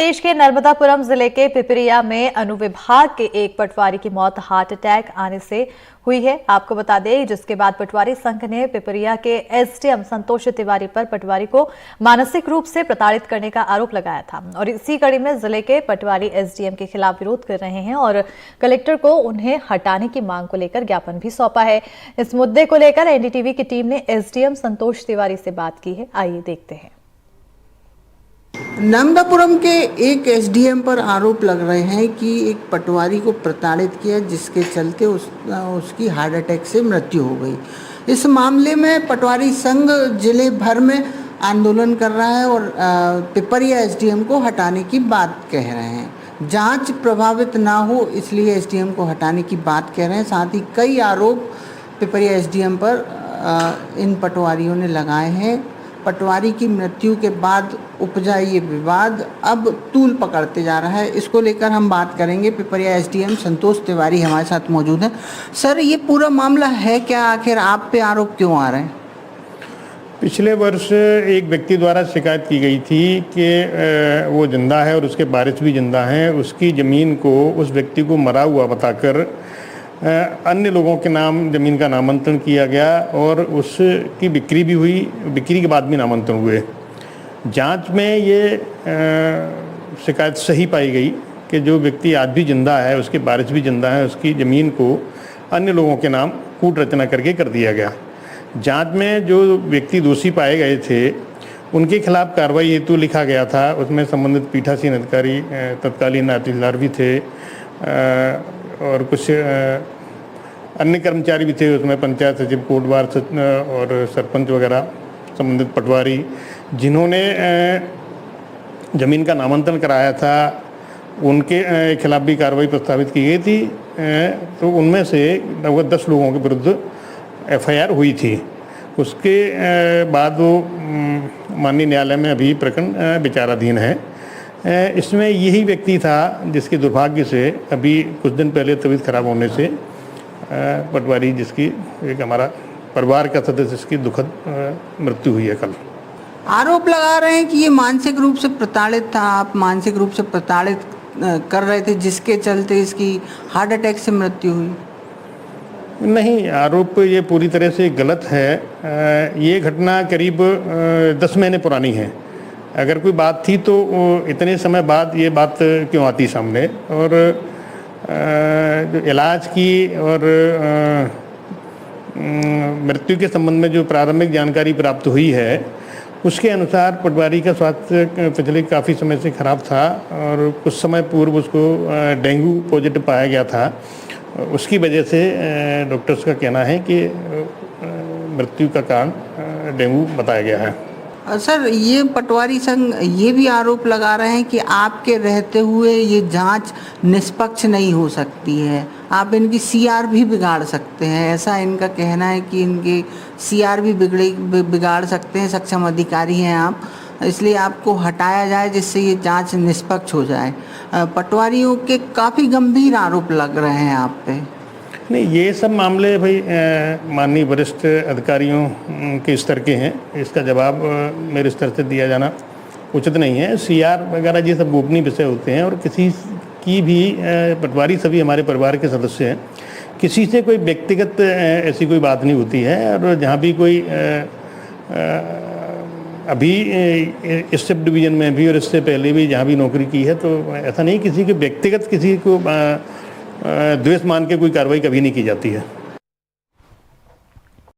देश के नर्मदापुरम जिले के पिपरिया में अनुविभाग के एक पटवारी की मौत हार्ट अटैक आने से हुई है। आपको बता दें, जिसके बाद पटवारी संघ ने पिपरिया के एसडीएम संतोष तिवारी पर पटवारी को मानसिक रूप से प्रताड़ित करने का आरोप लगाया था और इसी कड़ी में जिले के पटवारी एसडीएम के खिलाफ विरोध कर रहे हैं और कलेक्टर को उन्हें हटाने की मांग को लेकर ज्ञापन भी सौंपा है। इस मुद्दे को लेकर एनडीटीवी की टीम ने एसडीएम संतोष तिवारी से बात की है। आइए देखते हैं। नर्मदापुरम के एक एसडीएम पर आरोप लग रहे हैं कि एक पटवारी को प्रताड़ित किया, जिसके चलते उसकी हार्ट अटैक से मृत्यु हो गई। इस मामले में पटवारी संघ जिले भर में आंदोलन कर रहा है और पिपरिया एसडीएम को हटाने की बात कह रहे हैं। जांच प्रभावित ना हो इसलिए एसडीएम को हटाने की बात कह रहे हैं। साथ ही कई आरोप पिपरिया एसडीएम पर इन पटवारियों ने लगाए हैं। पटवारी की मृत्यु के बाद उपजा ये विवाद अब तूल पकड़ते जा रहा है। इसको लेकर हम बात करेंगे। पिपरिया एसडीएम संतोष तिवारी हमारे साथ मौजूद हैं। सर, ये पूरा मामला है क्या? आखिर आप पे आरोप क्यों आ रहे हैं? पिछले वर्ष एक व्यक्ति द्वारा शिकायत की गई थी कि वो जिंदा है और उसके वारिस भी जिंदा हैं। उसकी ज़मीन को उस व्यक्ति को मरा हुआ बताकर अन्य लोगों के नाम ज़मीन का नामांतरण किया गया और उसकी बिक्री भी हुई। बिक्री के बाद भी नामांतरण हुए। जांच में ये शिकायत सही पाई गई कि जो व्यक्ति आज भी जिंदा है, उसके वारिस भी जिंदा है, उसकी ज़मीन को अन्य लोगों के नाम कूट रचना करके कर दिया गया। जांच में जो व्यक्ति दोषी पाए गए थे उनके खिलाफ कार्रवाई हेतु लिखा गया था। उसमें संबंधित पीठासीन अधिकारी तत्कालीन तहसीलदार भी थे और कुछ अन्य कर्मचारी भी थे। उसमें पंचायत सचिव, कोटवार और सरपंच वगैरह, संबंधित पटवारी जिन्होंने ज़मीन का नामांतरण कराया था, उनके खिलाफ भी कार्रवाई प्रस्तावित की गई थी। तो उनमें से लगभग 10 लोगों के विरुद्ध एफआईआर हुई थी। उसके बाद वो माननीय न्यायालय में अभी प्रकरण विचाराधीन है। इसमें यही व्यक्ति था जिसके दुर्भाग्य से अभी कुछ दिन पहले तबीयत खराब होने से पटवारी जिसकी एक हमारा परिवार का सदस्य इसकी दुखद मृत्यु हुई है कल। आरोप लगा रहे हैं कि ये मानसिक रूप से प्रताड़ित था। आप मानसिक रूप से प्रताड़ित कर रहे थे, जिसके चलते इसकी हार्ट अटैक से मृत्यु हुई। नहीं, आरोप ये पूरी तरह से गलत है। ये घटना करीब 10 महीने पुरानी है। अगर कोई बात थी तो इतने समय बाद ये बात क्यों आती सामने? और जो इलाज की और मृत्यु के संबंध में जो प्रारंभिक जानकारी प्राप्त हुई है उसके अनुसार पटवारी का स्वास्थ्य पिछले काफ़ी समय से खराब था और कुछ समय पूर्व उसको डेंगू पॉजिटिव पाया गया था। उसकी वजह से डॉक्टर्स का कहना है कि मृत्यु का कारण डेंगू बताया गया है। सर, ये पटवारी संघ ये भी आरोप लगा रहे हैं कि आपके रहते हुए ये जांच निष्पक्ष नहीं हो सकती है, आप इनकी सीआर भी बिगाड़ सकते हैं। ऐसा इनका कहना है कि इनके सीआर भी बिगाड़ सकते हैं। सक्षम अधिकारी हैं आप, इसलिए आपको हटाया जाए जिससे ये जांच निष्पक्ष हो जाए। पटवारियों के काफ़ी गंभीर आरोप लग रहे हैं आप पे। नहीं, ये सब मामले भाई माननीय वरिष्ठ अधिकारियों के स्तर के हैं। इसका जवाब मेरे स्तर से दिया जाना उचित नहीं है। सीआर वगैरह ये सब गोपनीय विषय होते हैं और किसी की भी पटवारी सभी हमारे परिवार के सदस्य हैं। किसी से कोई व्यक्तिगत ऐसी कोई बात नहीं होती है। और जहाँ भी कोई अभी इस सब डिवीज़न में भी और इससे पहले भी जहाँ भी नौकरी की है, तो ऐसा नहीं किसी के व्यक्तिगत किसी को द्वेष मान के कोई कार्रवाई कभी नहीं की जाती है।